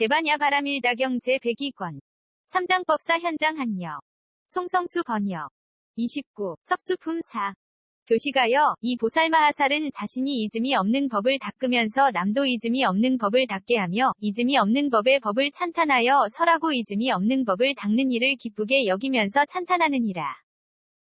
대반야 바람일다 경제 102권. 삼장법사 현장 한여. 송성수 번역. 29. 섭수품 4. 교시가여, 이 보살마하살은 자신이 이즘이 없는 법을 닦으면서 남도 이즘이 없는 법을 닦게 하며 이즘이 없는 법의 법을 찬탄하여 설하고 이즘이 없는 법을 닦는 이를 기쁘게 여기면서 찬탄하느니라.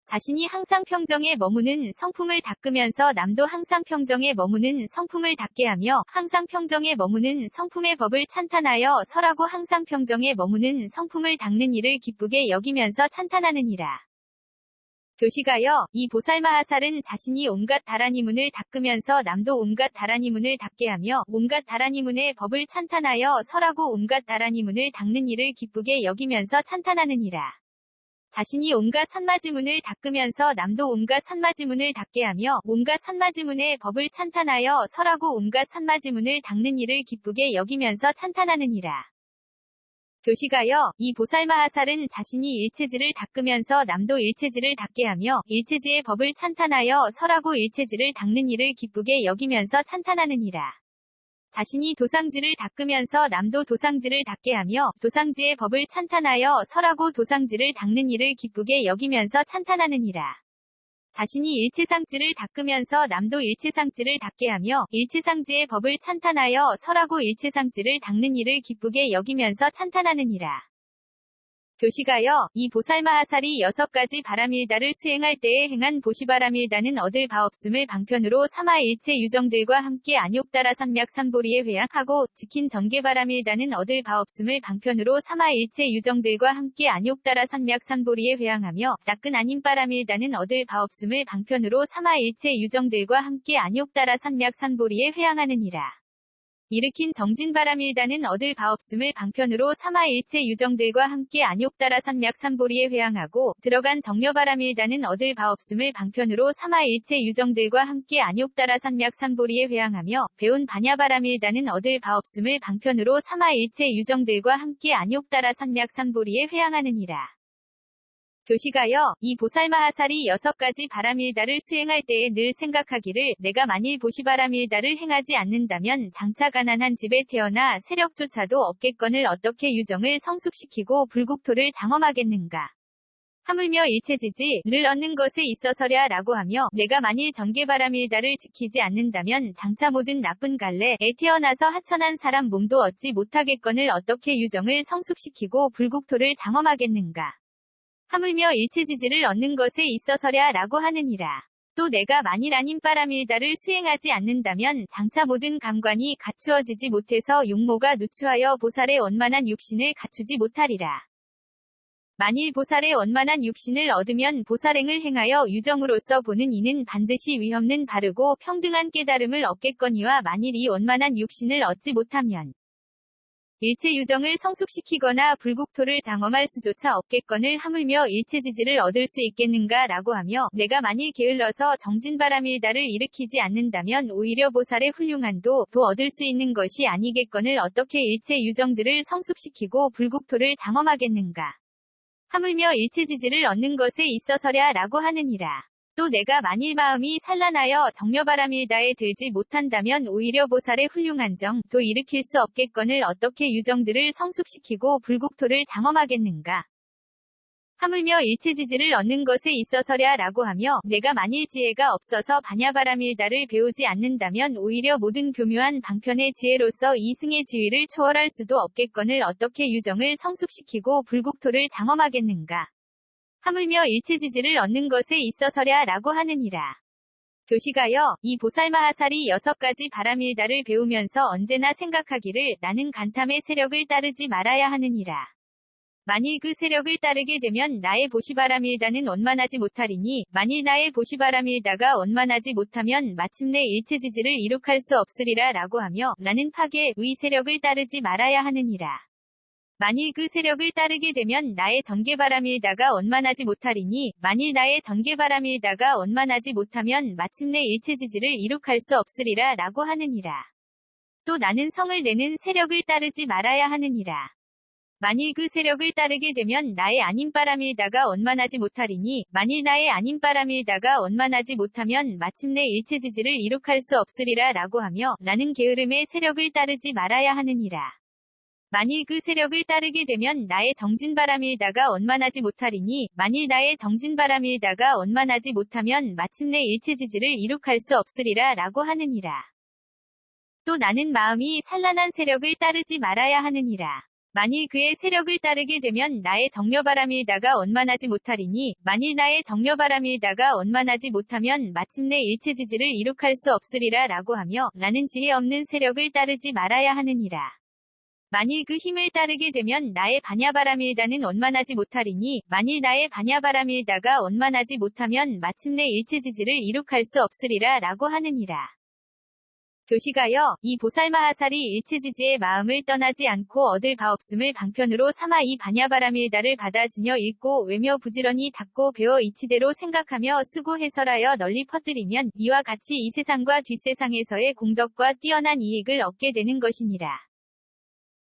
자신이 항상 평정에 머무는 성품을 닦으면서 남도 항상 평정에 머무는 성품을 닦게 하며 항상 평정에 머무는 성품의 법을 찬탄하여 설하고 항상 평정에 머무는 성품을 닦는 이를 기쁘게 여기면서 찬탄하느니라. 교시가여, 이 보살마하살은 자신이 온갖 다라니문을 닦으면서 남도 온갖 다라니문을 닦게 하며 온갖 다라니문의 법을 찬탄하여 설하고 온갖 다라니문을 닦는 이를 기쁘게 여기면서 찬탄하느니라. 자신이 온갖 산마지문을 닦으면서 남도 온갖 산마지문을 닦게 하며 온갖 산마지문의 법을 찬탄하여 설하고 온갖 산마지문을 닦는 이를 기쁘게 여기면서 찬탄하느니라. 교시가여, 이 보살마하살은 자신이 일체지를 닦으면서 남도 일체지를 닦게 하며 일체지의 법을 찬탄하여 설하고 일체지를 닦는 이를 기쁘게 여기면서 찬탄하느니라. 자신이 도상지를 닦으면서 남도 도상지를 닦게 하며 도상지의 법을 찬탄하여 설하고 도상지를 닦는 이를 기쁘게 여기면서 찬탄하느니라. 자신이 일체상지를 닦으면서 남도 일체상지를 닦게 하며 일체상지의 법을 찬탄하여 설하고 일체상지를 닦는 이를 기쁘게 여기면서 찬탄하느니라. 교시가여, 이 보살마하살이 6가지 바람일다를 수행할 때에 행한 보시바람일다는 얻을 바 없음을 방편으로 삼아 일체 유정들과 함께 안욕따라 산맥산보리에 회양하고 지킨 전개바람일다는 얻을 바 없음을 방편으로 삼아 일체 유정들과 함께 안욕따라 산맥산보리에 회양하며 닦은 아님바람일다는 얻을 바 없음을 방편으로 삼아 일체 유정들과 함께 안욕따라 산맥산보리에 회양하느니라. 일으킨 정진바람일다는 얻을 바 없음을 방편으로 삼아 일체 유정들과 함께 안욕따라 산맥산보리에 회양하고 들어간 정려바람일다는 얻을 바 없음을 방편으로 삼아 일체 유정들과 함께 안욕따라 산맥산보리에 회양하며 배운 반야바람일다는 얻을 바 없음을 방편으로 삼아 일체 유정들과 함께 안욕따라 산맥산보리에 회양하느니라. 교시가여, 이 보살마하살이 6가지 바람일다를 수행할 때에 늘 생각하기를 내가 만일 보시바람일다를 행하지 않는다면 장차 가난한 집에 태어나 세력조차도 없겠거늘 어떻게 유정을 성숙시키고 불국토를 장엄하겠는가. 하물며 일체지지를 얻는 것에 있어서랴 라고 하며 내가 만일 전개바람일다를 지키지 않는다면 장차 모든 나쁜 갈래에 태어나서 하천한 사람 몸도 얻지 못하겠거늘 어떻게 유정을 성숙시키고 불국토를 장엄하겠는가. 하물며 일체지지를 얻는 것에 있어서랴 라고 하느니라. 또 내가 만일 아님바람일다를 수행하지 않는다면 장차 모든 감관이 갖추어지지 못해서 용모가 누추하여 보살의 원만한 육신을 갖추지 못하리라. 만일 보살의 원만한 육신을 얻으면 보살행을 행하여 유정으로서 보는 이는 반드시 위없는 바르고 평등한 깨달음을 얻겠거니와 만일 이 원만한 육신을 얻지 못하면 일체 유정을 성숙시키거나 불국토를 장엄할 수조차 없겠거늘 하물며 일체지지를 얻을 수 있겠는가 라고 하며 내가 만일 게을러서 정진바람일다를 일으키지 않는다면 오히려 보살의 훌륭한 도 얻을 수 있는 것이 아니겠거늘 어떻게 일체 유정들을 성숙시키고 불국토를 장엄하겠는가. 하물며 일체지지를 얻는 것에 있어서랴 라고 하느니라. 또 내가 만일 마음이 산란하여 정려바람일다에 들지 못한다면 오히려 보살의 훌륭한 정도 일으킬 수 없겠거늘 어떻게 유정들을 성숙시키고 불국토를 장엄하겠는가. 하물며 일체지지를 얻는 것에 있어서랴 라고 하며 내가 만일 지혜가 없어서 반야바람일다를 배우지 않는다면 오히려 모든 교묘한 방편의 지혜로서 이승의 지위를 초월할 수도 없겠거늘 어떻게 유정을 성숙시키고 불국토를 장엄하겠는가. 하물며 일체지지를 얻는 것에 있어서랴 라고 하느니라. 교시가여, 이 보살마하살이 6가지 바람일다를 배우면서 언제나 생각하기를 나는 간탐의 세력을 따르지 말아야 하느니라. 만일 그 세력을 따르게 되면 나의 보시바람일다는 원만하지 못하리니 만일 나의 보시바람일다가 원만하지 못하면 마침내 일체지지를 이룩할 수 없으리라 라고 하며 나는 파괴의 세력을 따르지 말아야 하느니라. 만일 그 세력을 따르게 되면 나의 전개바람일다가 원만하지 못하리니 만일 나의 전개바람일다가 원만하지 못하면 마침내 일체지지를 이룩할 수 없으리라 라고 하느니라. 또 나는 성을 내는 세력을 따르지 말아야 하느니라. 만일 그 세력을 따르게 되면 나의 아님바람일다가 원만하지 못하리니 만일 나의 아님바람일다가 원만하지 못하면 마침내 일체지지를 이룩할 수 없으리라 라고 하며 나는 게으름의 세력을 따르지 말아야 하느니라. 만일 그 세력을 따르게 되면 나의 정진바람일다가 원만하지 못하리니 만일 나의 정진바람일다가 원만하지 못하면 마침내 일체지지를 이룩할 수 없으리라 라고 하느니라. 또 나는 마음이 산란한 세력을 따르지 말아야 하느니라. 만일 그의 세력을 따르게 되면 나의 정려바람일다가 원만하지 못하리니 만일 나의 정려바람일다가 원만하지 못하면 마침내 일체지지를 이룩할 수 없으리라 라고 하며 나는 지혜 없는 세력을 따르지 말아야 하느니라. 만일 그 힘을 따르게 되면 나의 반야바람일다는 원만하지 못하리니 만일 나의 반야바람일다가 원만하지 못하면 마침내 일체지지를 이룩할 수 없으리라 라고 하느니라. 교시가여, 이 보살마하살이 일체지지의 마음을 떠나지 않고 얻을 바 없음을 방편으로 삼아 이 반야바람일다를 받아 지녀 읽고 외며 부지런히 닦고 배워 이치대로 생각하며 쓰고 해설하여 널리 퍼뜨리면 이와 같이 이 세상과 뒷세상에서의 공덕과 뛰어난 이익을 얻게 되는 것이니라.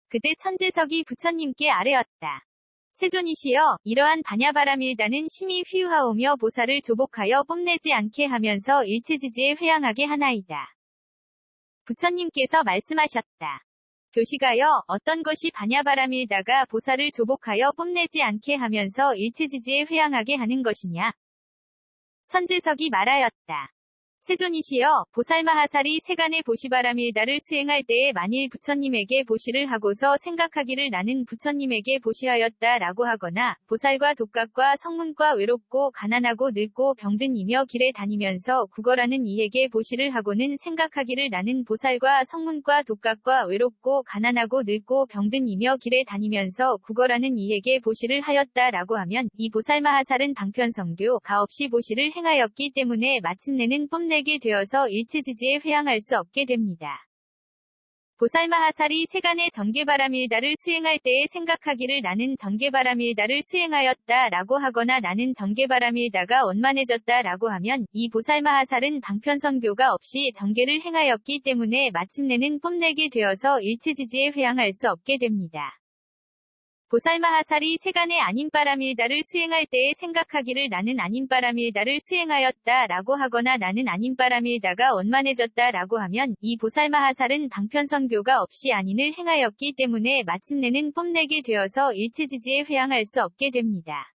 그때 천재석이 부처님께 아뢰었다. 세존이시여, 이러한 반야바람일다는 심히 휘유하오며 보살을 조복하여 뽐내지 않게 하면서 일체지지에 회양하게 하나이다. 부처님께서 말씀하셨다. 교시가여, 어떤 것이 반야바람일다가 보살을 조복하여 뽐내지 않게 하면서 일체지지에 회양하게 하는 것이냐? 천재석이 말하였다. 세존이시여, 보살마하살이 세간의 보시바람일다를 수행할 때에 만일 부처님에게 보시를 하고서 생각하기를 나는 부처님에게 보시하였다 라고 하거나 보살과 독각과 성문과 외롭고 가난하고 늙고 병든이며 길에 다니면서 구걸하는 이에게 보시를 하고는 생각하기를 나는 보살과 성문과 독각과 외롭고 가난하고 늙고 병든이며 길에 다니면서 구걸하는 이에게 보시를 하였다 라고 하면 이 보살마하살은 방편성교 가없이 보시를 행하였기 때문에 마침내는 뽐내게 되어서 일체지지에 회양할 수 없게 됩니다. 보살마하살이 세간의 전계바람일다를 수행할 때에 생각하기를 나는 전계바람일다를 수행하였다 라고 하거나 나는 전계바람일다가 원만해졌다 라고 하면 이 보살마하살은 방편성교가 없이 전계를 행하였기 때문에 마침내는 뽐내게 되어서 일체지지에 회양할 수 없게 됩니다. 보살마하살이 세간의 아님바람일다를 수행할 때에 생각하기를 나는 아님바람일다를 수행하였다 라고 하거나 나는 아님바람일다가 원만해졌다 라고 하면 이 보살마하살은 방편성교가 없이 아닌을 행하였기 때문에 마침내는 뽐내게 되어서 일체지지에 회양할 수 없게 됩니다.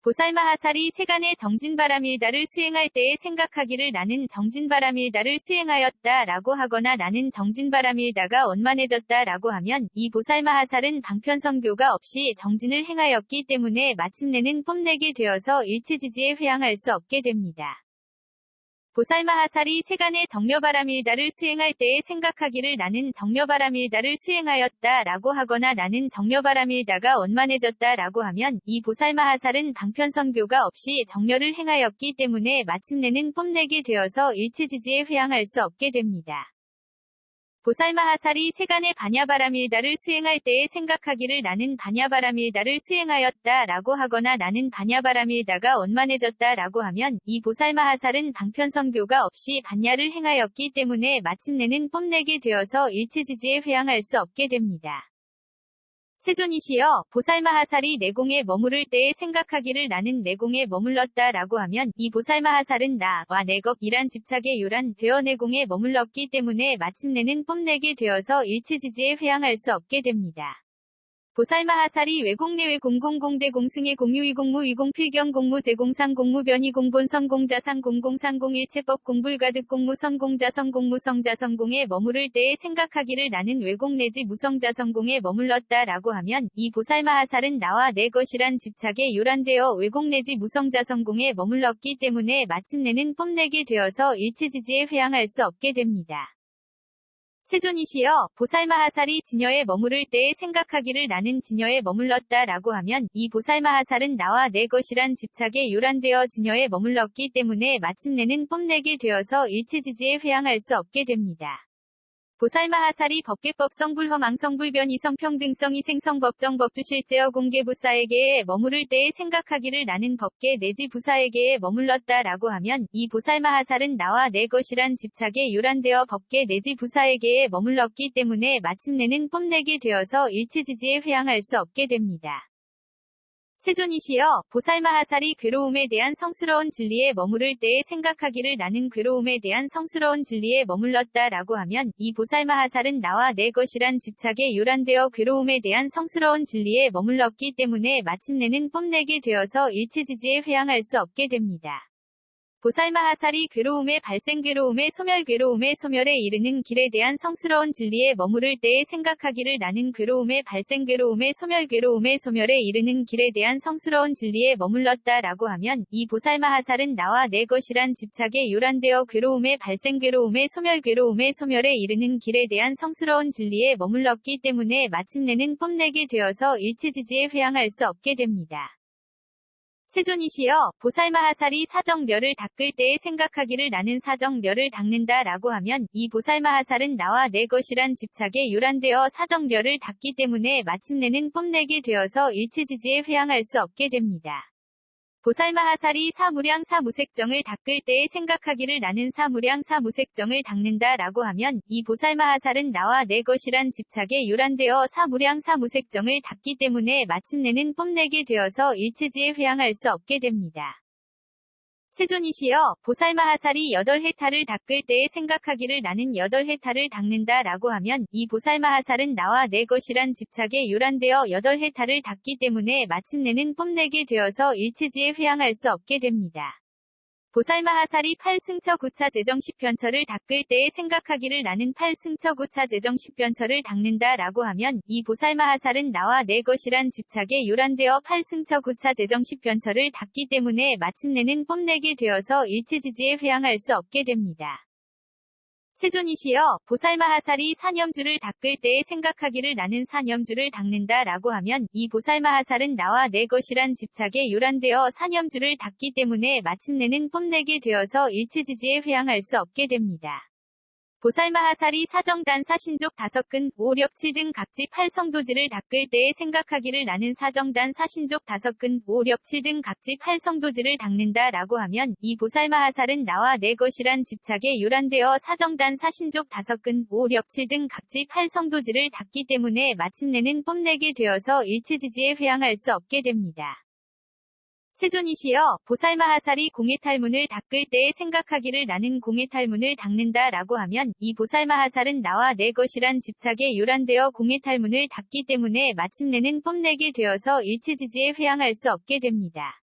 보살마하살이 세간의 정진바람일다를 수행할 때에 생각하기를 나는 정진바람일다를 수행하였다 라고 하거나 나는 정진바람일다가 원만해졌다 라고 하면 이 보살마하살은 방편성교가 없이 정진을 행하였기 때문에 마침내는 뽐내게 되어서 일체지지에 회양할 수 없게 됩니다. 보살마하살이 세간의 정려바람일다를 수행할 때에 생각하기를 나는 정려바람일다를 수행하였다 라고 하거나 나는 정려바람일다가 원만해졌다 라고 하면 이 보살마하살은 방편성교가 없이 정려를 행하였기 때문에 마침내는 뽐내게 되어서 일체지지에 회양할 수 없게 됩니다. 보살마하살이 세간의 반야바람일다를 수행할 때에 생각하기를 나는 반야바람일다를 수행하였다 라고 하거나 나는 반야바람일다가 원만해졌다 라고 하면 이 보살마하살은 방편성교가 없이 반야를 행하였기 때문에 마침내는 뽐내게 되어서 일체지지에 회양할 수 없게 됩니다. 세존이시여, 보살마하살이 내공에 머무를 때에 생각하기를 나는 내공에 머물렀다 라고 하면 이 보살마하살은 나와 내겁이란 집착에 요란 되어 내공에 머물렀기 때문에 마침내는 뽐내게 되어서 일체지지에 회양할 수 없게 됩니다. 보살마하살이 외공내외 공공공대 공승의 공유위공무 위공필경 공무 제공상 공무 변이 공본선 공자상 공공상 공일체법 공불가득 공무 선공자성 공무 성자성공에 머무를 때에 생각하기를 나는 외공 내지 무성자성공에 머물렀다 라고 하면 이 보살마하살은 나와 내 것이란 집착에 요란되어 외공 내지 무성자성공에 머물렀기 때문에 마침내는 뽐내게 되어서 일체지지에 회양할 수 없게 됩니다. 세존이시여, 보살마하살이 진여에 머무를 때에 생각하기를 나는 진여에 머물렀다 라고 하면 이 보살마하살은 나와 내 것이란 집착에 요란되어 진여에 머물렀기 때문에 마침내는 뽐내게 되어서 일체지지에 회양할 수 없게 됩니다. 보살마하살이 법계법성 불허망성 불변 이성 평등성 이생성 법정 법주실제어 공개부사에게 머무를 때에 생각하기를 나는 법계 내지 부사에게 머물렀다 라고 하면 이 보살마하살은 나와 내 것이란 집착에 요란되어 법계 내지 부사에게 머물렀기 때문에 마침내는 뽐내게 되어서 일체지지에 회양할 수 없게 됩니다. 세존이시여, 보살마하살이 괴로움에 대한 성스러운 진리에 머무를 때에 생각하기를 나는 괴로움에 대한 성스러운 진리에 머물렀다 라고 하면 이 보살마하살은 나와 내 것이란 집착에 요란되어 괴로움에 대한 성스러운 진리에 머물렀기 때문에 마침내는 뽐내게 되어서 일체지지에 회항할 수 없게 됩니다. 보살마하살이 괴로움의 발생 괴로움의 소멸 괴로움의 소멸에 이르는 길에 대한 성스러운 진리에 머무를 때에 생각하기를 나는 괴로움의 발생 괴로움의 소멸 괴로움의 소멸에 이르는 길에 대한 성스러운 진리에 머물렀다 라고 하면 이 보살마하살은 나와 내 것이란 집착에 요란되어 괴로움의 발생 괴로움의 소멸 괴로움의 소멸에 이르는 길에 대한 성스러운 진리에 머물렀기 때문에 마침내는 뽐내게 되어서 일체지지에 회항할 수 없게 됩니다. 세존이시여, 보살마하살이 사정려를 닦을 때에 생각하기를 나는 사정려를 닦는다 라고 하면 이 보살마하살은 나와 내 것이란 집착에 요란되어 사정려를 닦기 때문에 마침내는 뽐내게 되어서 일체지지에 회항할 수 없게 됩니다. 보살마하살이 사무량 사무색정을 닦을 때에 생각하기를 나는 사무량 사무색정을 닦는다 라고 하면 이 보살마하살은 나와 내 것이란 집착에 요란되어 사무량 사무색정을 닦기 때문에 마침내는 뽐내게 되어서 일체지에 회항할 수 없게 됩니다. 세존이시여, 보살마하살이 8해탈을 닦을 때에 생각하기를 나는 8해탈을 닦는다 라고 하면 이 보살마하살은 나와 내 것이란 집착에 요란되어 8해탈을 닦기 때문에 마침내는 뽐내게 되어서 일체지에 회항할 수 없게 됩니다. 보살마하살이 8승처 9차 재정 10편처를 닦을 때에 생각하기를 나는 8승처 9차 재정 10편처를 닦는다 라고 하면 이 보살마하살은 나와 내 것이란 집착에 요란되어 8승처 9차 재정 10편처를 닦기 때문에 마침내는 뽐내게 되어서 일체지지에 회항할 수 없게 됩니다. 세존이시여, 보살마하살이 사념주를 닦을 때에 생각하기를 나는 사념주를 닦는다 라고 하면 이 보살마하살은 나와 내 것이란 집착에 요란되어 사념주를 닦기 때문에 마침내는 뽐내게 되어서 일체지지에 회항할 수 없게 됩니다. 보살마하살이 사정단 사신족 5근 5력 7등 각지 8성도지를 닦을 때에 생각하기를 나는 사정단 사신족 5근 5력 7등 각지 8성도지를 닦는다 라고 하면 이 보살마하살은 나와 내 것이란 집착에 요란되어 사정단 사신족 5근 5력 7등 각지 8성도지를 닦기 때문에 마침내는 뽐내게 되어서 일체지지에 회항할 수 없게 됩니다. 세존이시여, 보살마하살이 공해탈문을 닦을 때에 생각하기를 나는 공해탈문을 닦는다 라고 하면 이 보살마하살은 나와 내 것이란 집착에 요란되어 공해탈문을 닦기 때문에 마침내는 뽐내게 되어서 일체지지에 회항할 수 없게 됩니다.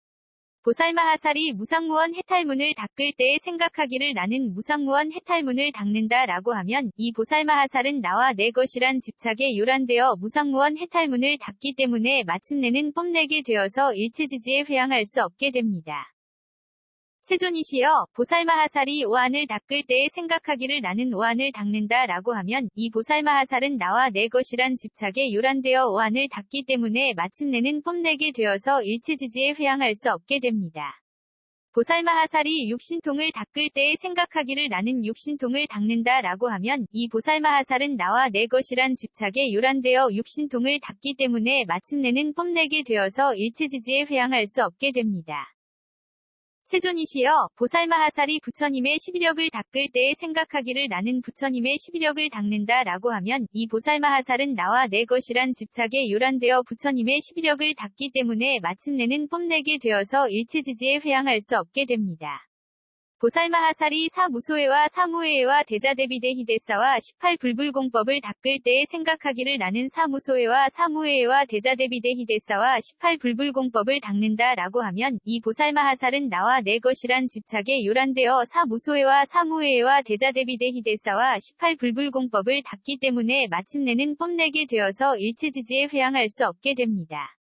보살마하살이 무상무원 해탈문을 닦을 때에 생각하기를 나는 무상무원 해탈문을 닦는다 라고 하면 이 보살마하살은 나와 내 것이란 집착에 요란되어 무상무원 해탈문을 닦기 때문에 마침내는 뽐내게 되어서 일체지지에 회항할 수 없게 됩니다. 세존이시여, 보살마하살이 오한을 닦을 때에 생각하기를 나는 오한을 닦는다 라고 하면 이 보살마하살은 나와 내 것이란 집착에 요란되어 오한을 닦기 때문에 마침내는 뽐내게 되어서 일체지지에 회항할 수 없게 됩니다. 보살마하살이 육신통을 닦을 때에 생각하기를 나는 육신통을 닦는다 라고 하면 이 보살마하살은 나와 내 것이란 집착에 요란되어 육신통을 닦기 때문에 마침내는 뽐내게 되어서 일체지지에 회항할 수 없게 됩니다. 세존이시여, 보살마하살이 부처님의 11력을 닦을 때에 생각하기를 나는 부처님의 11력을 닦는다 라고 하면 이 보살마하살은 나와 내 것이란 집착에 요란되어 부처님의 11력을 닦기 때문에 마침내는 뽐내게 되어서 일체지지에 회항할 수 없게 됩니다. 보살마하살이 사무소회와 사무회와 대자대비대 히데사와 18불불공법을 닦을 때에 생각하기를 나는 사무소회와 사무회와 대자대비대 히데사와 18불불공법을 닦는다 라고 하면 이 보살마하살은 나와 내 것이란 집착에 요란되어 사무소회와 사무회와 대자대비대 히데사와 18불불공법을 닦기 때문에 마침내는 뽐내게 되어서 일체지지에 회항할 수 없게 됩니다.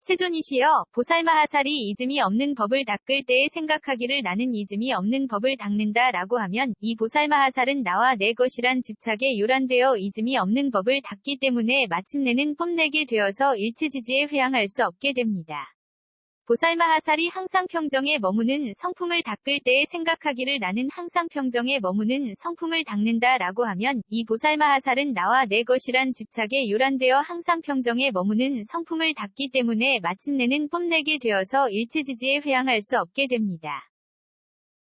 세존이시여, 보살마하살이 이즘이 없는 법을 닦을 때에 생각하기를 나는 이즘이 없는 법을 닦는다 라고 하면 이 보살마하살은 나와 내 것이란 집착에 요란되어 이즘이 없는 법을 닦기 때문에 마침내는 뽐내게 되어서 일체지지에 회항할 수 없게 됩니다. 보살마하살이 항상 평정에 머무는 성품을 닦을 때에 생각하기를 나는 항상 평정에 머무는 성품을 닦는다 라고 하면 이 보살마하살은 나와 내 것이란 집착에 요란되어 항상 평정에 머무는 성품을 닦기 때문에 마침내는 뽐내게 되어서 일체지지에 회항할 수 없게 됩니다.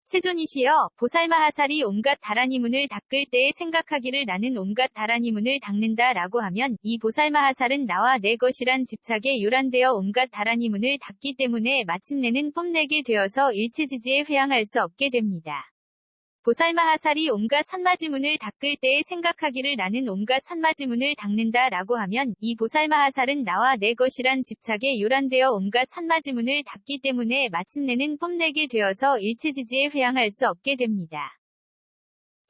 세존이시여, 보살마하살이 온갖 다라니 문을 닦을 때에 생각하기를 나는 온갖 다라니 문을 닦는다 라고 하면 이 보살마하살은 나와 내 것이란 집착에 요란되어 온갖 다라니 문을 닦기 때문에 마침내는 뽐내게 되어서 일체지지에 회항할 수 없게 됩니다. 보살마하살이 온갖 산마지문을 닦을 때에 생각하기를 나는 온갖 산마지문을 닦는다 라고 하면 이 보살마하살은 나와 내 것이란 집착에 요란되어 온갖 산마지문을 닦기 때문에 마침내는 뽐내게 되어서 일체지지에 회항할 수 없게 됩니다.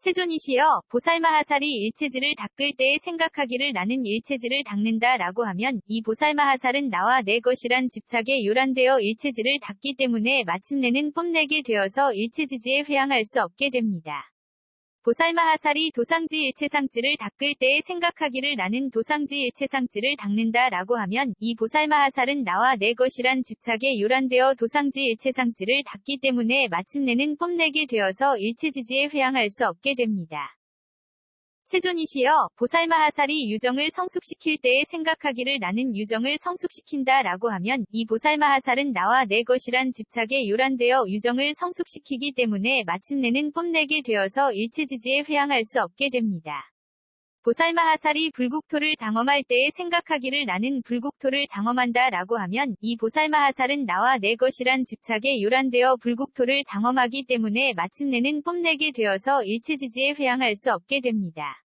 세존이시여, 보살마하살이 일체지를 닦을 때에 생각하기를 나는 일체지를 닦는다 라고 하면 이 보살마하살은 나와 내 것이란 집착에 요란되어 일체지를 닦기 때문에 마침내는 뽐내게 되어서 일체지지에 회항할 수 없게 됩니다. 보살마하살이 도상지 일체상지를 닦을 때에 생각하기를 나는 도상지 일체상지를 닦는다 라고 하면 이 보살마하살은 나와 내 것이란 집착에 요란되어 도상지 일체상지를 닦기 때문에 마침내는 뽐내게 되어서 일체지지에 회항할 수 없게 됩니다. 세존이시여, 보살마하살이 유정을 성숙시킬 때에 생각하기를 나는 유정을 성숙시킨다 라고 하면 이 보살마하살은 나와 내 것이란 집착에 요란되어 유정을 성숙시키기 때문에 마침내는 뽐내게 되어서 일체지지에 회항할 수 없게 됩니다. 보살마하살이 불국토를 장엄할 때에 생각하기를 나는 불국토를 장엄한다 라고 하면 이 보살마하살은 나와 내 것이란 집착에 요란되어 불국토를 장엄하기 때문에 마침내는 뽐내게 되어서 일체지지에 회항할 수 없게 됩니다.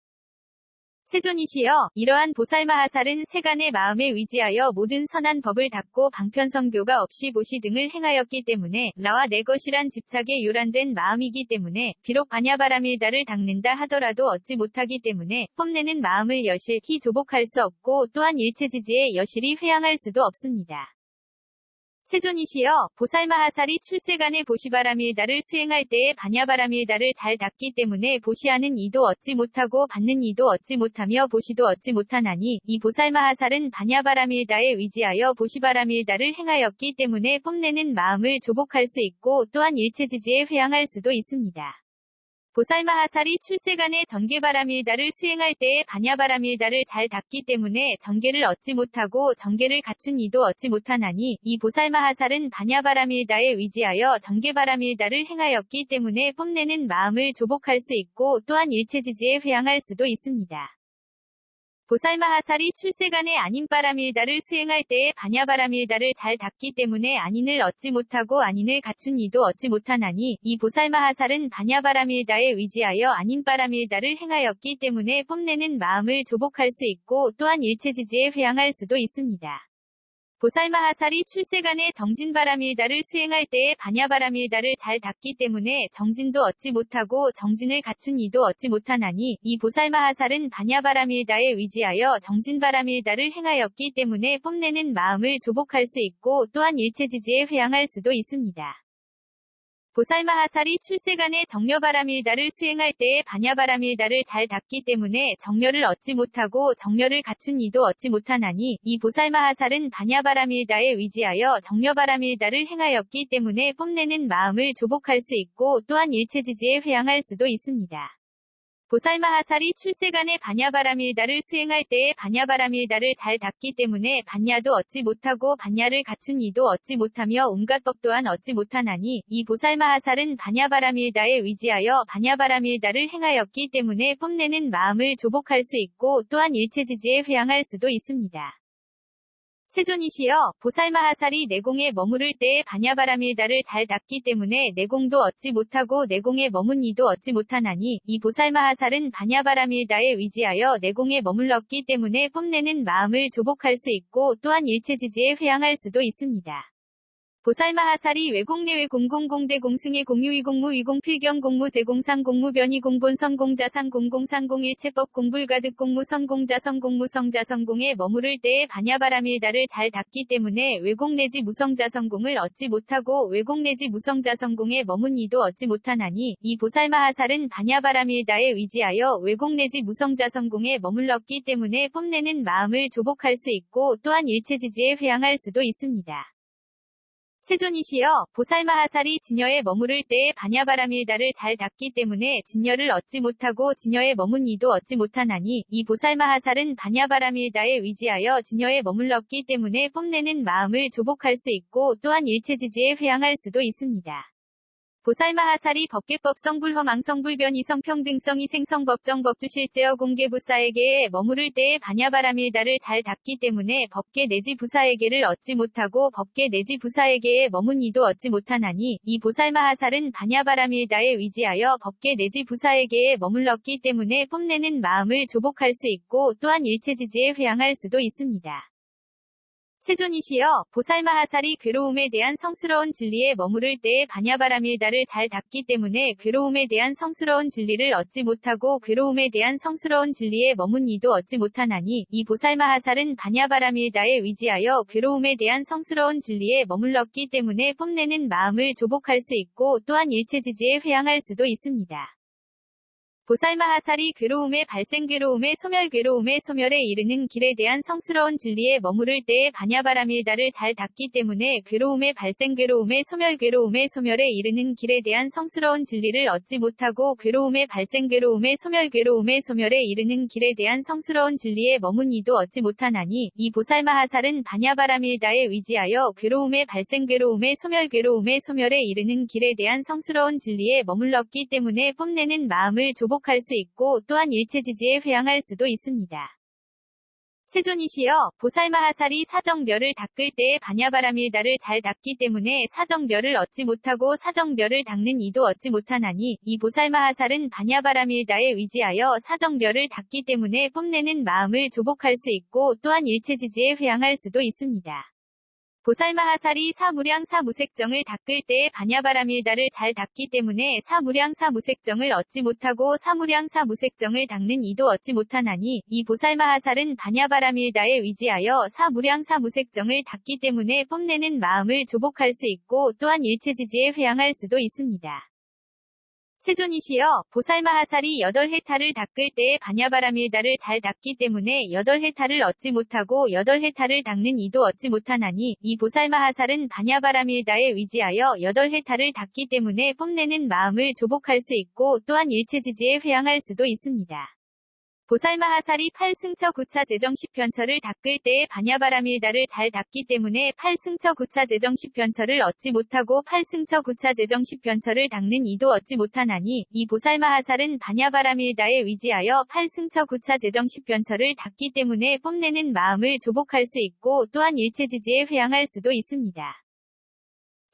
세존이시여, 이러한 보살마하살은 세간의 마음에 위지하여 모든 선한 법을 닦고 방편성교가 없이 보시 등을 행하였기 때문에 나와 내 것이란 집착에 요란된 마음이기 때문에 비록 반야바라밀다를 닦는다 하더라도 얻지 못하기 때문에 뽐내는 마음을 여실히 조복할 수 없고 또한 일체지지에 여실히 회항할 수도 없습니다. 세존이시여, 보살마하살이 출세간의 보시바라밀다를 수행할 때에 반야바라밀다를 잘 닦기 때문에 보시하는 이도 얻지 못하고 받는 이도 얻지 못하며 보시도 얻지 못하나니 이 보살마하살은 반야바라밀다에 위지하여 보시바라밀다를 행하였기 때문에 뽐내는 마음을 조복할 수 있고 또한 일체지지에 회항할 수도 있습니다. 보살마하살이 출세간의 정계바라밀다를 수행할 때에 반야바라밀다를 잘 닦기 때문에 정계를 얻지 못하고 정계를 갖춘 이도 얻지 못하나니 이 보살마하살은 반야바라밀다에 위지하여 정계바라밀다를 행하였기 때문에 뽐내는 마음을 조복할 수 있고 또한 일체지지에 회항할 수도 있습니다. 보살마하살이 출세간의 안인바라밀다를 수행할 때에 반야바라밀다를 잘 닦기 때문에 안인을 얻지 못하고 안인을 갖춘 이도 얻지 못하나니 이 보살마하살은 반야바라밀다에 위지하여 안인바라밀다를 행하였기 때문에 뽐내는 마음을 조복할 수 있고 또한 일체지지에 회항할 수도 있습니다. 보살마하살이 출세간의 정진바라밀다를 수행할 때에 반야바라밀다를 잘 닦기 때문에 정진도 얻지 못하고 정진을 갖춘 이도 얻지 못하나니 이 보살마하살은 반야바라밀다에 위지하여 정진바라밀다를 행하였기 때문에 뽐내는 마음을 조복할 수 있고 또한 일체지지에 회항할 수도 있습니다. 보살마하살이 출세간의 정려바라밀다를 수행할 때에 반야바라밀다를 잘 닦기 때문에 정려를 얻지 못하고 정려를 갖춘 이도 얻지 못하나니 이 보살마하살은 반야바라밀다에 위지하여 정려바라밀다를 행하였기 때문에 뽐내는 마음을 조복할 수 있고 또한 일체지지에 회항할 수도 있습니다. 보살마하살이 출세간의 반야바라밀다를 수행할 때에 반야바라밀다를 잘 닦기 때문에 반야도 얻지 못하고 반야를 갖춘 이도 얻지 못하며 온갖 법 또한 얻지 못하나니 이 보살마하살은 반야바라밀다에 위지하여 반야바라밀다를 행하였기 때문에 뽐내는 마음을 조복할 수 있고 또한 일체지지에 회항할 수도 있습니다. 세존이시여, 보살마하살이 내공에 머무를 때에 반야바라밀다를 잘 닦기 때문에 내공도 얻지 못하고 내공에 머문 이도 얻지 못하나니 이 보살마하살은 반야바라밀다에 위지하여 내공에 머물렀기 때문에 뽐내는 마음을 조복할 수 있고 또한 일체지지에 회항할 수도 있습니다. 보살마하살이 외공내외 공공공대 공승의 공유위 공무 위공 필경 공무 제공상 공무 변이 공본 성공자상 공공상공 일체법 공불가득 공무 성공자성 공무 성자성공에 머무를 때에 반야바라밀다를 잘 닦기 때문에 외공 내지 무성자성공을 얻지 못하고 외공 내지 무성자성공에 머문 이도 얻지 못하나니 이 보살마하살은 반야바라밀다에 위지하여 외공 내지 무성자성공에 머물렀기 때문에 뽐내는 마음을 조복할 수 있고 또한 일체지지에 회항할 수도 있습니다. 세존이시여, 보살마하살이 진여에 머무를 때에 반야바라밀다를 잘 닦기 때문에 진여를 얻지 못하고 진여에 머문 이도 얻지 못하나니 이 보살마하살은 반야바라밀다에 위지하여 진여에 머물렀기 때문에 뽐내는 마음을 조복할 수 있고 또한 일체지지에 회항할 수도 있습니다. 보살마하살이 법계법성 불허망성 불변 이성 평등성 이생성 법정 법주실제어 공개 부사에게에 머무를 때에 반야바라밀다를 잘 닦기 때문에 법계 내지 부사에게를 얻지 못하고 법계 내지 부사에게에 머문 이도 얻지 못하나니 이 보살마하살은 반야바라밀다에 위지하여 법계 내지 부사에게에 머물렀기 때문에 뽐내는 마음을 조복할 수 있고 또한 일체지지에 회항할 수도 있습니다. 세존이시여, 보살마하살이 괴로움에 대한 성스러운 진리에 머무를 때에 반야바라밀다를 잘 닦기 때문에 괴로움에 대한 성스러운 진리를 얻지 못하고 괴로움에 대한 성스러운 진리에 머문 이도 얻지 못하나니 이 보살마하살은 반야바라밀다에 위지하여 괴로움에 대한 성스러운 진리에 머물렀기 때문에 뽐내는 마음을 조복할 수 있고 또한 일체지지에 회항할 수도 있습니다. 보살마하살이 괴로움의 발생 괴로움의 소멸 괴로움의 소멸에 이르는 길에 대한 성스러운 진리에 머무를 때에 반야바라밀다를 잘 닦기 때문에 괴로움의 발생 괴로움의 소멸 괴로움의 소멸에 이르는 길에 대한 성스러운 진리를 얻지 못하고 괴로움의 발생 괴로움의 소멸 괴로움의 소멸에 이르는 길에 대한 성스러운 진리에 머문 이도 얻지 못하나니 이 보살마하살은 반야바라밀다에 위지하여 괴로움의 발생 괴로움의 소멸 괴로움의 소멸에 이르는 길에 대한 성스러운 진리에 머물렀기 때문에 뽐내는 마음을 조복할 수 있고 또한 일체지지에 회항할 수도 있습니다. 세존이시여, 보살마하살이 사정멸을 닦을 때에 반야바라밀다를 잘 닦기 때문에 사정멸을 얻지 못하고 사정멸을 닦는 이도 얻지 못하나니 이 보살마하살은 반야바라밀다에 위지하여 사정멸을 닦기 때문에 뽐내는 마음을 조복할 수 있고 또한 일체지지에 회항할 수도 있습니다. 보살마하살이 사무량 사무색정을 닦을 때에 반야바라밀다를 잘 닦기 때문에 사무량 사무색정을 얻지 못하고 사무량 사무색정을 닦는 이도 얻지 못하나니 이 보살마하살은 반야바라밀다에 위지하여 사무량 사무색정을 닦기 때문에 뽐내는 마음을 조복할 수 있고 또한 일체지지에 회항할 수도 있습니다. 세존이시여, 보살마하살이 8해탈을 닦을 때에 반야바라밀다를 잘 닦기 때문에 8해탈을 얻지 못하고 8해탈을 닦는 이도 얻지 못하나니 이 보살마하살은 반야바라밀다에 위지하여 8해탈을 닦기 때문에 뽐내는 마음을 조복할 수 있고 또한 일체지지에 회항할 수도 있습니다. 보살마하살이 8승처 9차 재정 10편처를 닦을 때에 반야바라밀다를 잘 닦기 때문에 8승처 9차 재정 10편처를 얻지 못하고 8승처 9차 재정 10편처를 닦는 이도 얻지 못하나니 이 보살마하살은 반야바라밀다에 위지하여 8승처 9차 재정 10편처를 닦기 때문에 뽐내는 마음을 조복할 수 있고 또한 일체지지에 회항할 수도 있습니다.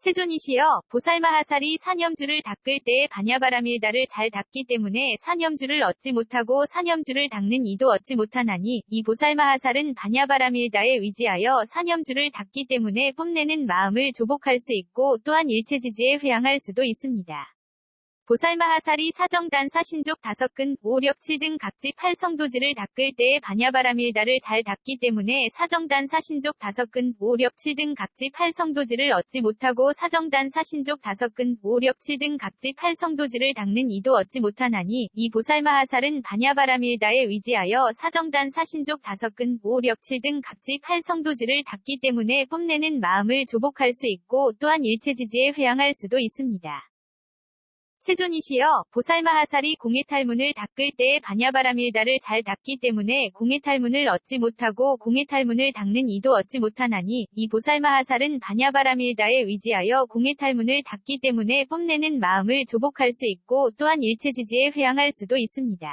세존이시여, 보살마하살이 사념주를 닦을 때에 반야바라밀다를 잘 닦기 때문에 사념주를 얻지 못하고 사념주를 닦는 이도 얻지 못하나니 이 보살마하살은 반야바라밀다에 위지하여 사념주를 닦기 때문에 뽐내는 마음을 조복할 수 있고 또한 일체지지에 회항할 수도 있습니다. 보살마하살이 사정단 사신족 5근 5력 7등 각지 8성도지를 닦을 때에 반야바라밀다를 잘 닦기 때문에 사정단 사신족 5근 5력 7등 각지 8성도지를 얻지 못하고 사정단 사신족 5근 5력 7등 각지 8성도지를 닦는 이도 얻지 못하나니 이 보살마하살은 반야바라밀다에 위지하여 사정단 사신족 5근 5력 7등 각지 8성도지를 닦기 때문에 뽐내는 마음을 조복할 수 있고 또한 일체지지에 회항할 수도 있습니다. 세존이시여, 보살마하살이 공해탈문을 닦을 때에 반야바라밀다를 잘 닦기 때문에 공해탈문을 얻지 못하고 공해탈문을 닦는 이도 얻지 못하나니 이 보살마하살은 반야바라밀다에 위지하여 공해탈문을 닦기 때문에 뽐내는 마음을 조복할 수 있고 또한 일체지지에 회항할 수도 있습니다.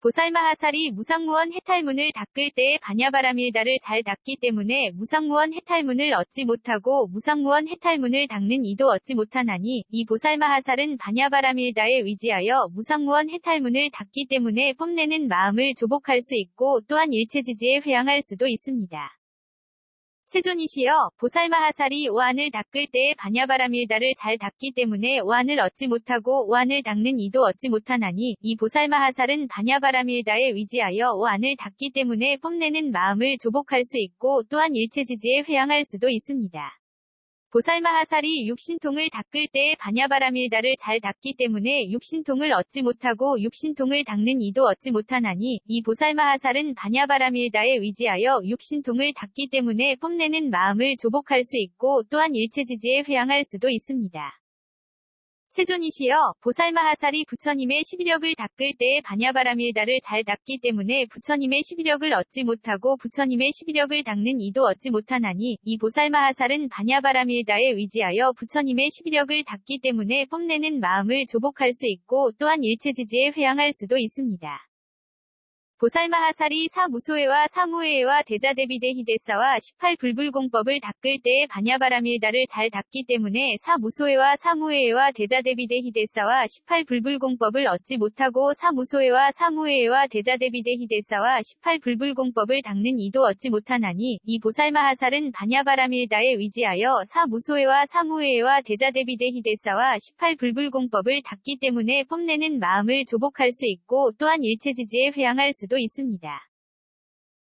보살마하살이 무상무원 해탈문을 닦을 때에 반야바라밀다를 잘 닦기 때문에 무상무원 해탈문을 얻지 못하고 무상무원 해탈문을 닦는 이도 얻지 못하나니 이 보살마하살은 반야바라밀다에 위지하여 무상무원 해탈문을 닦기 때문에 뽐내는 마음을 조복할 수 있고 또한 일체지지에 회항할 수도 있습니다. 세존이시여, 보살마하살이 오한을 닦을 때에 반야바라밀다를 잘 닦기 때문에 오한을 얻지 못하고 오한을 닦는 이도 얻지 못하나니 이 보살마하살은 반야바라밀다에 위지하여 오한을 닦기 때문에 뽐내는 마음을 조복할 수 있고 또한 일체지지에 회항할 수도 있습니다. 보살마하살이 육신통을 닦을 때에 반야바라밀다를 잘 닦기 때문에 육신통을 얻지 못하고 육신통을 닦는 이도 얻지 못하나니 이 보살마하살은 반야바라밀다에 위지하여 육신통을 닦기 때문에 뽐내는 마음을 조복할 수 있고 또한 일체지지에 회항할 수도 있습니다. 세존이시여 보살마하살이 부처님의 11역을 닦을 때에 반야바라밀다를 잘 닦기 때문에 부처님의 11역을 얻지 못하고 부처님의 11역을 닦는 이도 얻지 못하나니 이 보살마하살은 반야바라밀다에 위지하여 부처님의 11역을 닦기 때문에 뽐내는 마음을 조복할 수 있고 또한 일체지지에 회항할 수도 있습니다. 보살마하살이 사무소회와 사무회와 대자대비대 히데사와 18불불공법을 닦을 때에 반야바라밀다를 잘 닦기 때문에 사무소회와 사무회와 대자대비대 히데사와 18불불공법을 얻지 못하고 사무소회와 사무회와 대자대비대 히데사와 18불불공법을 닦는 이도 얻지 못하나니 이 보살마하살은 반야바라밀다에 위지하여 사무소회와 사무회와 대자대비대 히데사와 18불불공법을 닦기 때문에 뽐내는 마음을 조복할 수 있고 또한 일체지지에 회항할 수도 있습니다.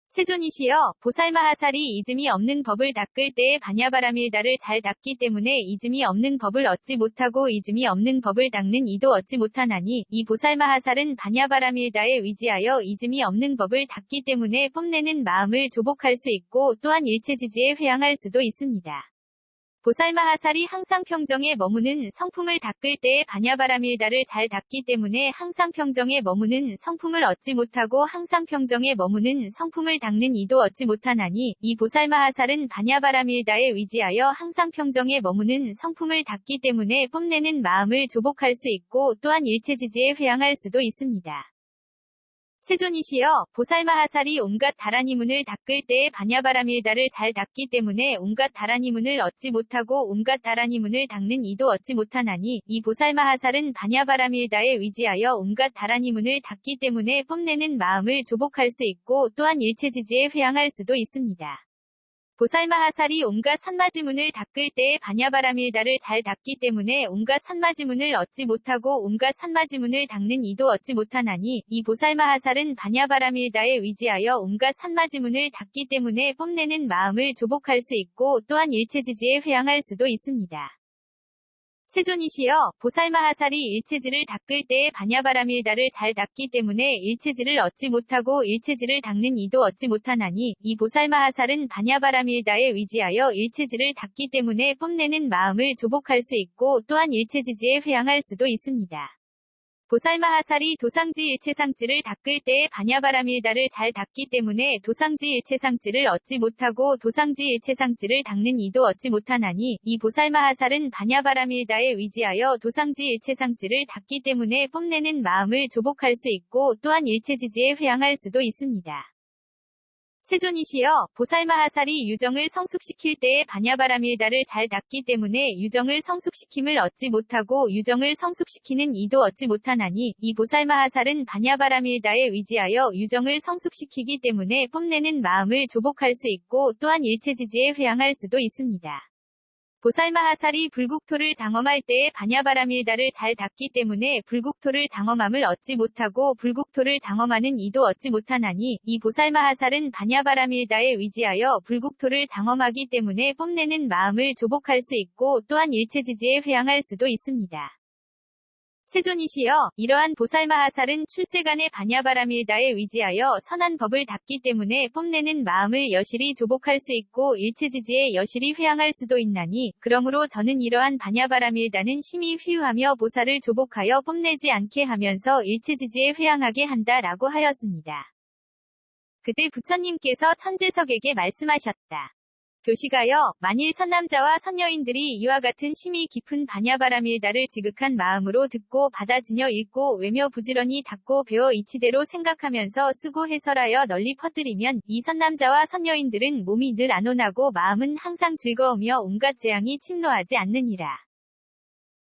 세존이시여 보살마하살이 이즘이 없는 법을 닦을 때에 반야바라밀다를 잘 닦기 때문에 이즘이 없는 법을 얻지 못하고 이즘이 없는 법을 닦는 이도 얻지 못하나니 이 보살마하살은 반야바라밀다에 위지하여 이즘이 없는 법을 닦기 때문에 뽐내는 마음을 조복할 수 있고 또한 일체지지에 회항할 수도 있습니다. 보살마하살이 항상 평정에 머무는 성품을 닦을 때에 반야바라밀다를 잘 닦기 때문에 항상 평정에 머무는 성품을 얻지 못하고 항상 평정에 머무는 성품을 닦는 이도 얻지 못하나니 이 보살마하살은 반야바라밀다에 위지하여 항상 평정에 머무는 성품을 닦기 때문에 뽐내는 마음을 조복할 수 있고 또한 일체지지에 회항할 수도 있습니다. 세존이시여 보살마하살이 온갖 다라니문을 닦을 때에 반야바라밀다를 잘 닦기 때문에 온갖 다라니문을 얻지 못하고 온갖 다라니문을 닦는 이도 얻지 못하나니 이 보살마하살은 반야바라밀다에 위지하여 온갖 다라니문을 닦기 때문에 뽐내는 마음을 조복할 수 있고 또한 일체지지에 회항할 수도 있습니다. 보살마하살이 온갖 산마지문을 닦을 때에 반야바라밀다를 잘 닦기 때문에 온갖 산마지문을 얻지 못하고 온갖 산마지문을 닦는 이도 얻지 못하나니 이 보살마하살은 반야바라밀다에 위지하여 온갖 산마지문을 닦기 때문에 뽐내는 마음을 조복할 수 있고 또한 일체지지에 회항할 수도 있습니다. 세존이시여 보살마하살이 일체지를 닦을 때에 반야바라밀다를 잘 닦기 때문에 일체지를 얻지 못하고 일체지를 닦는 이도 얻지 못하나니 이 보살마하살은 반야바라밀다에 위지하여 일체지를 닦기 때문에 뽐내는 마음을 조복할 수 있고 또한 일체지지에 회항할 수도 있습니다. 보살마하살이 도상지 일체상지를 닦을 때에 반야바라밀다를 잘 닦기 때문에 도상지 일체상지를 얻지 못하고 도상지 일체상지를 닦는 이도 얻지 못하나니 이 보살마하살은 반야바라밀다에 위지하여 도상지 일체상지를 닦기 때문에 뽐내는 마음을 조복할 수 있고 또한 일체지지에 회항할 수도 있습니다. 세존이시여 보살마하살이 유정을 성숙시킬 때에 반야바라밀다를 잘 닦기 때문에 유정을 성숙시킴을 얻지 못하고 유정을 성숙시키는 이도 얻지 못하나니 이 보살마하살은 반야바라밀다에 위지하여 유정을 성숙시키기 때문에 뽐내는 마음을 조복할 수 있고 또한 일체지지에 회항할 수도 있습니다. 보살마하살이 불국토를 장엄할 때에 반야바라밀다를 잘 닦기 때문에 불국토를 장엄함을 얻지 못하고 불국토를 장엄하는 이도 얻지 못하나니 이 보살마하살은 반야바라밀다에 위지하여 불국토를 장엄하기 때문에 뽐내는 마음을 조복할 수 있고 또한 일체지지에 회항할 수도 있습니다. 세존이시여 이러한 보살마하살은 출세간의 반야바라밀다에 위지하여 선한 법을 닦기 때문에 뽐내는 마음을 여실히 조복할 수 있고 일체지지에 여실히 회항할 수도 있나니 그러므로 저는 이러한 반야바라밀다는 심히 회유하며 보살을 조복하여 뽐내지 않게 하면서 일체지지에 회항하게 한다라고 하였습니다. 그때 부처님께서 천재석에게 말씀하셨다. 교시가여 만일 선남자와 선여인들이 이와 같은 심히 깊은 반야바라밀다를 지극한 마음으로 듣고 받아지녀 읽고 외며 부지런히 닦고 배워 이치대로 생각하면서 쓰고 해설하여 널리 퍼뜨리면 이 선남자와 선여인들은 몸이 늘 안온하고 마음은 항상 즐거우며 온갖 재앙이 침노하지 않느니라.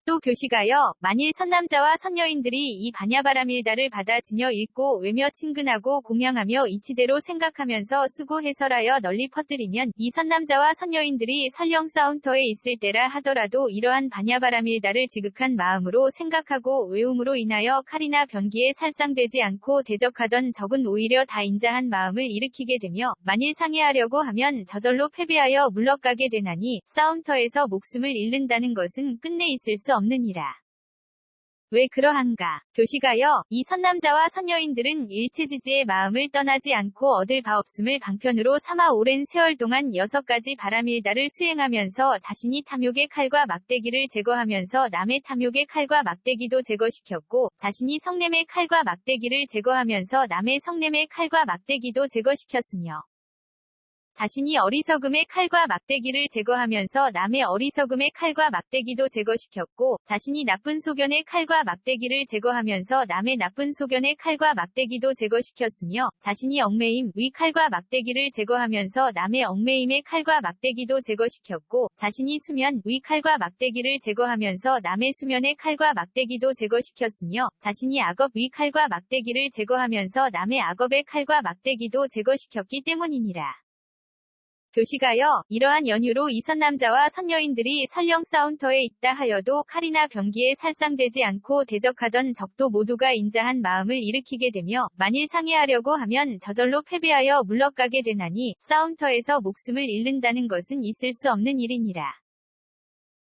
또 교시가여 만일 선남자와 선여인들이 이 반야바라밀다를 받아 지녀 읽고 외며 친근하고 공양하며 이치대로 생각하면서 쓰고 해설하여 널리 퍼뜨리면 이 선남자와 선여인들이 설령 싸움터에 있을 때라 하더라도 이러한 반야바라밀다를 지극한 마음으로 생각하고 외움으로 인하여 칼이나 변기에 살상되지 않고 대적하던 적은 오히려 다 인자한 마음을 일으키게 되며 만일 상해하려고 하면 저절로 패배하여 물러가게 되나니 싸움터에서 목숨을 잃는다는 것은 끝내 있을 수 없느니라. 왜 그러한가? 교시가여, 이 선남자와 선여인들은 일체지지의 마음을 떠나지 않고 얻을 바 없음을 방편으로 삼아 오랜 세월 동안 6가지 바람일다를 수행하면서 자신이 탐욕의 칼과 막대기를 제거하면서 남의 탐욕의 칼과 막대기도 제거시켰고, 자신이 성냄의 칼과 막대기를 제거하면서 남의 성냄의 칼과 막대기도 제거시켰으며, 자신이 어리석음의 칼과 막대기를 제거하면서 남의 어리석음의 칼과 막대기도 제거시켰고, 자신이 나쁜 소견의 칼과 막대기를 제거하면서 남의 나쁜 소견의 칼과 막대기도 제거시켰으며, 자신이 얽매임, 위 칼과 막대기를 제거하면서 남의 얽매임의 칼과 막대기도 제거시켰고, 자신이 수면, 위 칼과 막대기를 제거하면서 남의 수면의 칼과 막대기도 제거시켰으며, 자신이 악업, 위 칼과 막대기를 제거하면서 남의 악업의 칼과 막대기도 제거시켰기 때문이니라. 교시가여, 이러한 연유로 이 선남자와 선여인들이 설령 싸움터에 있다 하여도 칼이나 병기에 살상되지 않고 대적하던 적도 모두가 인자한 마음을 일으키게 되며, 만일 상해하려고 하면 저절로 패배하여 물러가게 되나니, 싸움터에서 목숨을 잃는다는 것은 있을 수 없는 일이니라.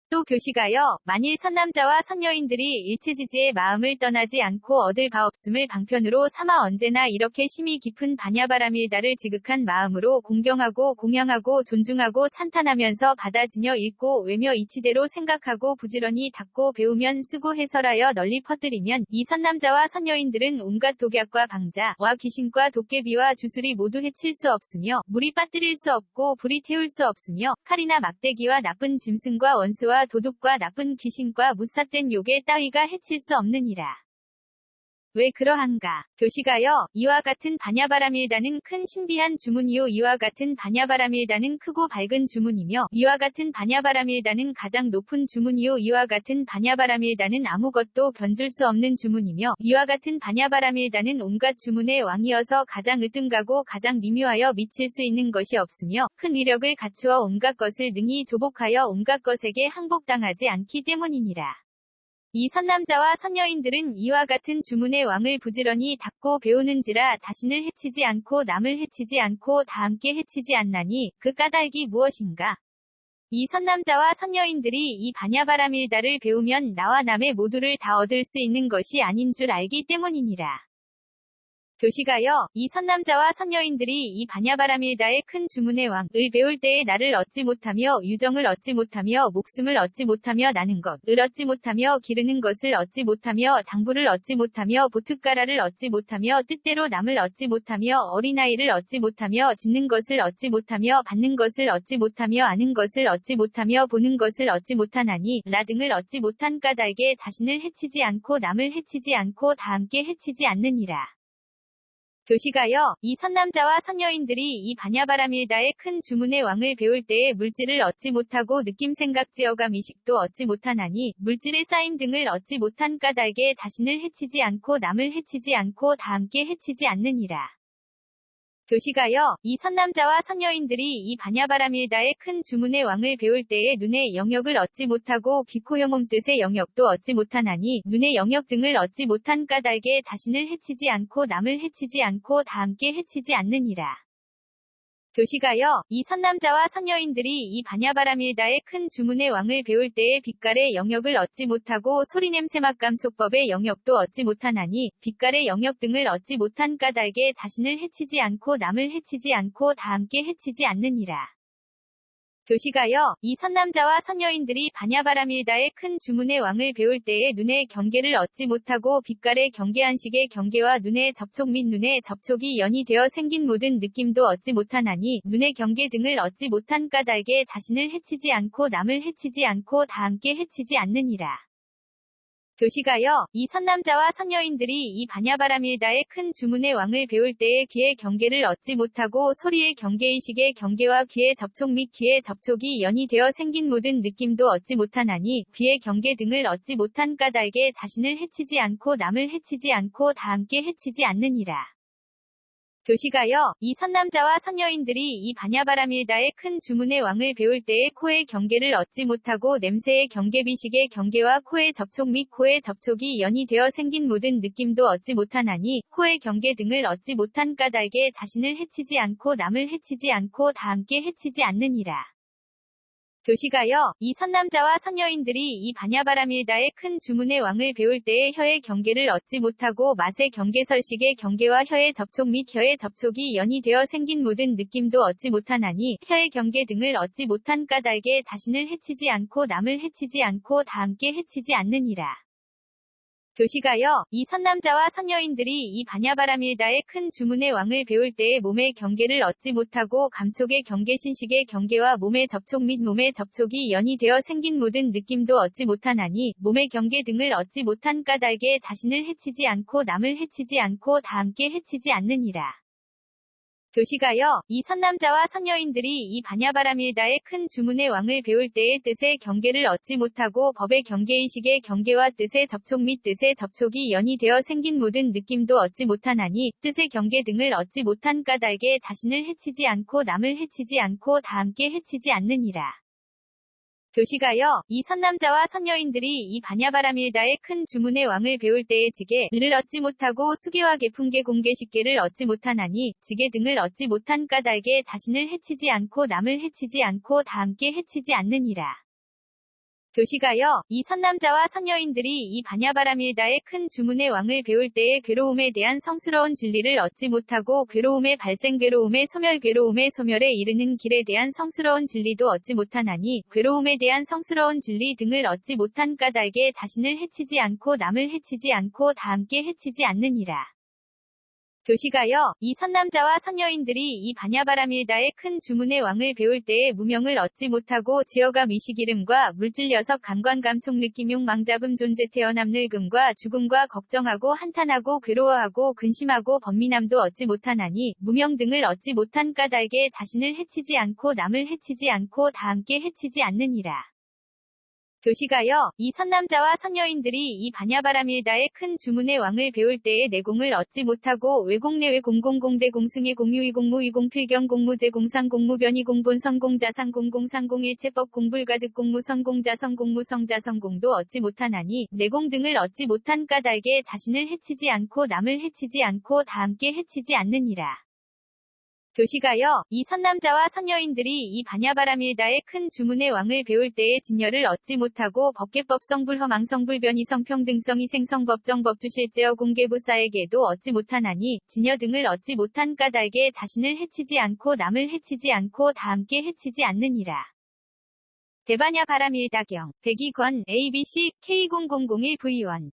또 교시가여, 만일 선남자와 선여인들이 일체지지의 마음을 떠나지 않고 얻을 바 없음을 방편으로 삼아 언제나 이렇게 심히 깊은 반야바라밀다를 지극한 마음으로 공경하고 공양하고 존중하고 찬탄하면서 받아지녀 읽고 외며 이치대로 생각하고 부지런히 닦고 배우면 쓰고 해설하여 널리 퍼뜨리면, 이 선남자와 선여인들은 온갖 독약과 방자와 귀신과 도깨비와 주술이 모두 해칠 수 없으며, 물이 빠뜨릴 수 없고 불이 태울 수 없으며, 칼이나 막대기와 나쁜 짐승과 원수와 도둑과 나쁜 귀신과 묻삿된 요괴 따위가 해칠 수 없느니라. 왜 그러한가? 교시가여, 이와 같은 반야바라밀다는 큰 신비한 주문이요, 이와 같은 반야바라밀다는 크고 밝은 주문이며, 이와 같은 반야바라밀다는 가장 높은 주문이요, 이와 같은 반야바라밀다는 아무것도 견줄 수 없는 주문이며, 이와 같은 반야바라밀다는 온갖 주문의 왕이어서 가장 으뜸가고 가장 미묘하여 미칠 수 있는 것이 없으며, 큰 위력을 갖추어 온갖 것을 능히 조복하여 온갖 것에게 항복당하지 않기 때문이니라. 이 선남자와 선여인들은 이와 같은 주문의 왕을 부지런히 닦고 배우는지라 자신을 해치지 않고 남을 해치지 않고 다 함께 해치지 않나니, 그 까닭이 무엇인가? 이 선남자와 선여인들이 이 반야바라밀다를 배우면 나와 남의 모두를 다 얻을 수 있는 것이 아닌 줄 알기 때문이니라. 교시가여, 이 선남자와 선여인들이 이 반야바라밀다의 큰 주문의 왕을 배울 때에 나를 얻지 못하며 유정을 얻지 못하며 목숨을 얻지 못하며 나는 것을 얻지 못하며 기르는 것을 얻지 못하며 장부를 얻지 못하며 보트가라를 얻지 못하며 뜻대로 남을 얻지 못하며 어린아이를 얻지 못하며 짓는 것을 얻지 못하며 받는 것을 얻지 못하며 아는 것을 얻지 못하며 보는 것을 얻지 못하나니, 나 등을 얻지 못한 까닭에 자신을 해치지 않고 남을 해치지 않고 다 함께 해치지 않느니라. 교시가여, 이 선남자와 선여인들이 이 반야바라밀다의 큰 주문의 왕을 배울 때에 물질을 얻지 못하고 느낌 생각 지어감 의식도 얻지 못하나니, 물질의 쌓임 등을 얻지 못한 까닭에 자신을 해치지 않고 남을 해치지 않고 다 함께 해치지 않느니라. 교시가여, 이 선남자와 선여인들이 이 반야바라밀다의 큰 주문의 왕을 배울 때에 눈의 영역을 얻지 못하고 귀, 코, 혀, 몸 뜻의 영역도 얻지 못하나니, 눈의 영역 등을 얻지 못한 까닭에 자신을 해치지 않고 남을 해치지 않고 다 함께 해치지 않느니라. 교시가여, 이 선남자와 선여인들이 이 반야바라밀다의 큰 주문의 왕을 배울 때에 빛깔의 영역을 얻지 못하고 소리 냄새 맛감 촉법의 영역도 얻지 못하나니, 빛깔의 영역 등을 얻지 못한 까닭에 자신을 해치지 않고 남을 해치지 않고 다 함께 해치지 않느니라. 교시가여, 이 선남자와 선여인들이 반야바라밀다의 큰 주문의 왕을 배울 때에 눈의 경계를 얻지 못하고 빛깔의 경계 안식의 경계와 눈의 접촉 및 눈의 접촉이 연이 되어 생긴 모든 느낌도 얻지 못하나니, 눈의 경계 등을 얻지 못한 까닭에 자신을 해치지 않고 남을 해치지 않고 다 함께 해치지 않느니라. 교시가여, 이 선남자와 선여인들이 이 반야바라밀다의 큰 주문의 왕을 배울 때에 귀의 경계를 얻지 못하고 소리의 경계의식의 경계와 귀의 접촉 및 귀의 접촉이 연이 되어 생긴 모든 느낌도 얻지 못하나니, 귀의 경계 등을 얻지 못한 까닭에 자신을 해치지 않고 남을 해치지 않고 다 함께 해치지 않느니라. 교시가여, 이 선남자와 선여인들이 이 반야바라밀다의 큰 주문의 왕을 배울 때에 코의 경계를 얻지 못하고 냄새의 경계, 비식의 경계와 코의 접촉 및 코의 접촉이 연이 되어 생긴 모든 느낌도 얻지 못하나니, 코의 경계 등을 얻지 못한 까닭에 자신을 해치지 않고 남을 해치지 않고 다 함께 해치지 않느니라. 교시가여, 이 선남자와 선여인들이 이 반야바라밀다의 큰 주문의 왕을 배울 때에 혀의 경계를 얻지 못하고 맛의 경계 설식의 경계와 혀의 접촉 및 혀의 접촉이 연이 되어 생긴 모든 느낌도 얻지 못하나니 혀의 경계 등을 얻지 못한 까닭에 자신을 해치지 않고 남을 해치지 않고 다 함께 해치지 않느니라. 교시가여, 이 선남자와 선여인들이 이 반야바라밀다의 큰 주문의 왕을 배울 때에 몸의 경계를 얻지 못하고 감촉의 경계 신식의 경계와 몸의 접촉 및 몸의 접촉이 연이 되어 생긴 모든 느낌도 얻지 못하나니 몸의 경계 등을 얻지 못한 까닭에 자신을 해치지 않고 남을 해치지 않고 다 함께 해치지 않느니라. 교시가여, 이 선남자와 선여인들이 이 반야바라밀다의 큰 주문의 왕을 배울 때의 뜻의 경계를 얻지 못하고 법의 경계의식의 경계와 뜻의 접촉 및 뜻의 접촉이 연이 되어 생긴 모든 느낌도 얻지 못하나니 뜻의 경계 등을 얻지 못한 까닭에 자신을 해치지 않고 남을 해치지 않고 다 함께 해치지 않느니라. 교시가여, 이 선남자와 선여인들이 이 반야바라밀다의 큰 주문의 왕을 배울 때에 지게를 얻지 못하고 수계와 계품계 공계식계를 얻지 못하나니 지게 등을 얻지 못한 까닭에 자신을 해치지 않고 남을 해치지 않고 다 함께 해치지 않느니라. 교시가여, 이 선남자와 선여인들이 이 반야바라밀다의 큰 주문의 왕을 배울 때에 괴로움에 대한 성스러운 진리를 얻지 못하고 괴로움의 발생 괴로움의 소멸 괴로움의 소멸에 이르는 길에 대한 성스러운 진리도 얻지 못하나니 괴로움에 대한 성스러운 진리 등을 얻지 못한 까닭에 자신을 해치지 않고 남을 해치지 않고 다 함께 해치지 않느니라. 교시가여, 이 선남자와 선여인들이 이 반야바라밀다의 큰 주문의 왕을 배울 때에 무명을 얻지 못하고 지어감 의식이름과 물질 여섯 감관 감촉 느낌용 망잡음 존재 태어남 늙음과 죽음과 걱정하고 한탄하고 괴로워하고 근심하고 번민함도 얻지 못하나니 무명 등을 얻지 못한 까닭에 자신을 해치지 않고 남을 해치지 않고 다 함께 해치지 않느니라. 교시가여, 이 선남자와 선여인들이 이 반야바라밀다의 큰 주문의 왕을 배울 때에 내공을 얻지 못하고 외공내외 공공공대 공승의 공유의 공무의 공필경 공무제 공상 공무변이 공본선 공자상 공공상 공일체법 공불가득 공무선 공자성 공무성자 성공도 얻지 못하나니 내공 등을 얻지 못한 까닭에 자신을 해치지 않고 남을 해치지 않고 다 함께 해치지 않느니라. 교시가여, 이 선남자와 선여인들이 이 반야바라밀다의 큰 주문의 왕을 배울 때에 진여를 얻지 못하고 법계법성 불허망성 불변이성 평등성 이생성 법정 법주실제어 공개부사에게도 얻지 못하나니 진여 등을 얻지 못한 까닭에 자신을 해치지 않고 남을 해치지 않고 다 함께 해치지 않느니라. 대반야바라밀다경 102권 ABC K0001V1